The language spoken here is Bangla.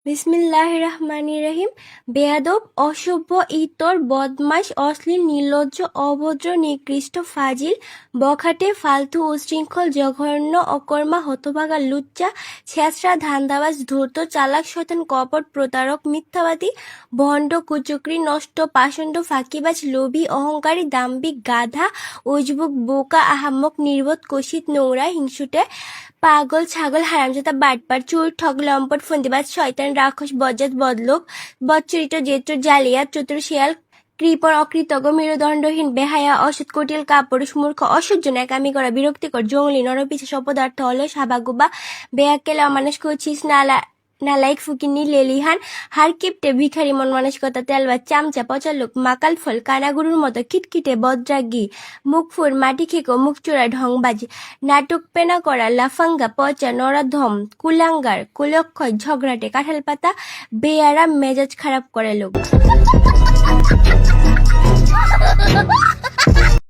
বিসমিল্লাহির রহমানির রহিম। বেয়াদব, অসভ্য, ইতর, বদমাশ, অশ্লীল, নির্লজ্জ, অভদ্র, নিকৃষ্ট, ফাজিল, বখাটে, ফালতু, উচ্ছৃঙ্খল, জঘন্য, অকর্মা, হতভাগা, লুচ্চা, ছেঁচড়া, ধান্দাবাজ, ধূর্ত, চালাক, শয়তান, কপট, প্রতারক, মিথ্যাবাদী, ভণ্ড, কুচক্রী, নষ্ট, পাষণ্ড, ফাঁকিবাজ, লোভী, অহংকারী, দাম্ভিক, গাধা, উজবুক, বোকা, আহাম্মক, নির্বোধ, কুৎসিত, নোংরা, হিংসুটে, পাগল, ছাগল, হারামজাদা, বাটপার, চোর, ঠক, লম্পট, ফন্দিবাজ, শয়তান, রাক্ষস, বজ্জাত, বদলোক, বদচরিত্র, জেত্র, জালিয়াত, চতুর, শিয়াল, কৃপণ, অকৃতজ্ঞ, মেরুদণ্ডহীন, বেহায়া, অসৎ, কটিল, কাপুরুষ, মূর্খ, অসহ্য, ন্যাকামি করা, বিরক্তিকর, জঙ্গলি, নরপিশাচ, অপদার্থ, অলস, হাবাগোবা, বেয়াক্কেল, অমানুষ, কুৎসিত, নালায়েক, ফকিন্নি, লেলিহান, হাড়কিপ্টে, ভিখারি, মন মানসিকতা, তেলবাজ, চামচা, পচা লোক, মাকাল ফল, কানাগুরুর মতো খিটখিটে, বদরাগী, মুখফুর, মাটি খেকো, মুখচোরা, ঢংবাজ, নাটক পেনা করা, লাফাঙ্গা, পচা, নরাধম, কুলাঙ্গার, কুলক্ষয়, ঝগড়াটে, কাঁঠাল পাতা, বেয়ারা, মেজাজ খারাপ করে লোক।